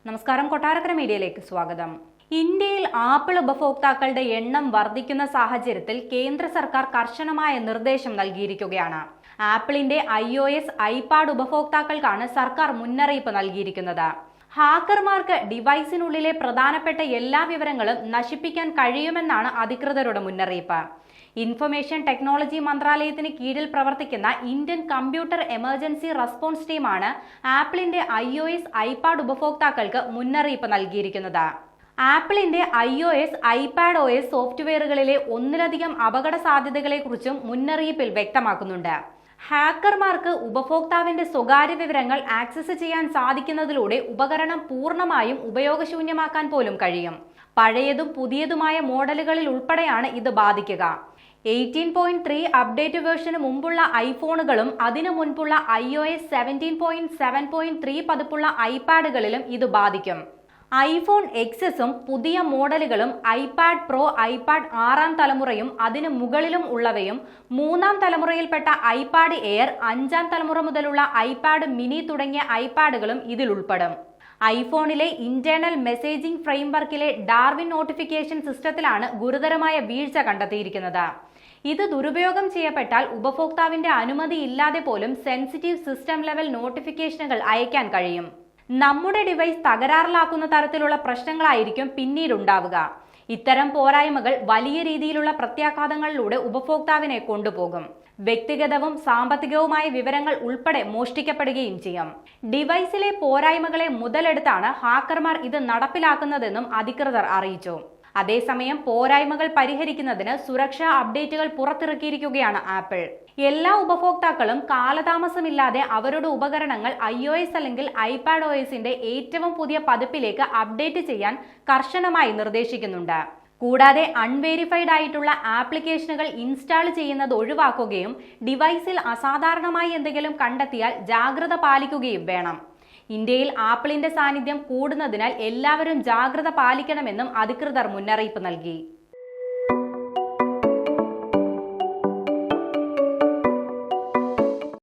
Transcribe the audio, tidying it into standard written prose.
നമസ്കാരം, കൊട്ടാരക്കര മീഡിയയിലേക്ക് സ്വാഗതം. ഇന്ത്യയിൽ ആപ്പിൾ ഉപഭോക്താക്കളുടെ എണ്ണം വർദ്ധിക്കുന്ന സാഹചര്യത്തിൽ കേന്ദ്ര സർക്കാർ കർശനമായ നിർദ്ദേശം നൽകിയിരിക്കുകയാണ്. ആപ്പിളിന്റെ iOS, ഐപാഡ് ഉപഭോക്താക്കൾക്കാണ് സർക്കാർ മുന്നറിയിപ്പ് നൽകിയിരിക്കുന്നത്. ഹാക്കർമാർക്ക് ഡിവൈസിനുള്ളിലെ പ്രധാനപ്പെട്ട എല്ലാ വിവരങ്ങളും നശിപ്പിക്കാൻ കഴിയുമെന്നാണ് അധികൃതരുടെ മുന്നറിയിപ്പ്. ഇൻഫർമേഷൻ ടെക്നോളജി മന്ത്രാലയത്തിന് കീഴിൽ പ്രവർത്തിക്കുന്ന ഇന്ത്യൻ കമ്പ്യൂട്ടർ എമർജൻസി റെസ്പോൺസ് ടീമാണ് ആപ്പിളിന്റെ iOS, ഐപാഡ് ഉപഭോക്താക്കൾക്ക് മുന്നറിയിപ്പ് നൽകിയിരിക്കുന്നത്. ആപ്പിളിന്റെ iOS, ഐപാഡ് സോഫ്റ്റ്വെയറുകളിലെ ഒന്നിലധികം അപകട സാധ്യതകളെക്കുറിച്ചും മുന്നറിയിപ്പിൽ വ്യക്തമാക്കുന്നുണ്ട്. ഹാക്കർമാർക്ക് ഉപഭോക്താവിന്റെ സ്വകാര്യ വിവരങ്ങൾ ആക്സസ് ചെയ്യാൻ സാധിക്കുന്നതിലൂടെ ഉപകരണം പൂർണ്ണമായും ഉപയോഗശൂന്യമാക്കാൻ പോലും കഴിയും. പഴയതും പുതിയതുമായ മോഡലുകളിൽ ഉൾപ്പെടെയാണ് ഇത് ബാധിക്കുക. 18.3 അപ്ഡേറ്റ് വേർഷന് മുമ്പുള്ള ഐഫോണുകളും അതിനു മുൻപുള്ള iOS 17.7.3 പതിപ്പുള്ള ഐപാഡുകളിലും ഇത് ബാധിക്കും. ഐഫോൺ എക്സസും പുതിയ മോഡലുകളും ഐപാഡ് പ്രോ, ഐപാഡ് 6ാം തലമുറയും അതിനു മുകളിലും ഉള്ളവയും 3ാം തലമുറയിൽപ്പെട്ട ഐപാഡ് എയർ, 5ാം തലമുറ മുതലുള്ള ഐപാഡ് മിനി തുടങ്ങിയ ഐപാഡുകളും ഇതിൽ ഉൾപ്പെടും. ഐഫോണിലെ ഇന്റേണൽ മെസ്സേജിംഗ് ഫ്രെയിംവർക്കിലെ ഡാർവിൻ നോട്ടിഫിക്കേഷൻ സിസ്റ്റത്തിലാണ് ഗുരുതരമായ വീഴ്ച കണ്ടെത്തിയിരിക്കുന്നത്. ഇത് ദുരുപയോഗം ചെയ്യപ്പെട്ടാൽ ഉപഭോക്താവിന്റെ അനുമതി ഇല്ലാതെ പോലും സെൻസിറ്റീവ് സിസ്റ്റം ലെവൽ നോട്ടിഫിക്കേഷനുകൾ അയക്കാൻ കഴിയും. നമ്മുടെ ഡിവൈസ് തകരാറിലാക്കുന്ന തരത്തിലുള്ള പ്രശ്നങ്ങളായിരിക്കും പിന്നീടുണ്ടാവുക. ഇത്തരം പോരായ്മകൾ വലിയ രീതിയിലുള്ള പ്രത്യാഘാതങ്ങളിലൂടെ ഉപഭോക്താവിനെ കൊണ്ടുപോകും. വ്യക്തിഗതവും സാമ്പത്തികവുമായ വിവരങ്ങൾ ഉൾപ്പെടെ മോഷ്ടിക്കപ്പെടുകയും ചെയ്യും. ഡിവൈസിലെ പോരായ്മകളെ മുതലെടുത്താണ് ഹാക്കർമാർ ഇത് നടപ്പിലാക്കുന്നതെന്നും അധികൃതർ അറിയിച്ചു. അതേസമയം പോരായ്മകൾ പരിഹരിക്കുന്നതിന് സുരക്ഷാ അപ്ഡേറ്റുകൾ പുറത്തിറക്കിയിരിക്കുകയാണ് ആപ്പിൾ. എല്ലാ ഉപഭോക്താക്കളും കാലതാമസമില്ലാതെ അവരുടെ ഉപകരണങ്ങൾ iOS അല്ലെങ്കിൽ ഐപാഡ് OSന്റെ ഏറ്റവും പുതിയ പതിപ്പിലേക്ക് അപ്ഡേറ്റ് ചെയ്യാൻ കർശനമായി നിർദ്ദേശിക്കുന്നുണ്ട്. കൂടാതെ അൺവേരിഫൈഡ് ആയിട്ടുള്ള ആപ്ലിക്കേഷനുകൾ ഇൻസ്റ്റാൾ ചെയ്യുന്നത് ഒഴിവാക്കുകയും ഡിവൈസിൽ അസാധാരണമായി എന്തെങ്കിലും കണ്ടെത്തിയാൽ ജാഗ്രത പാലിക്കുകയും വേണം. ഇന്ത്യയിൽ ആപ്പിളിന്റെ സാന്നിധ്യം കൂടുന്നതിനാൽ എല്ലാവരും ജാഗ്രത പാലിക്കണമെന്നും അധികൃതർ മുന്നറിയിപ്പ് നൽകി.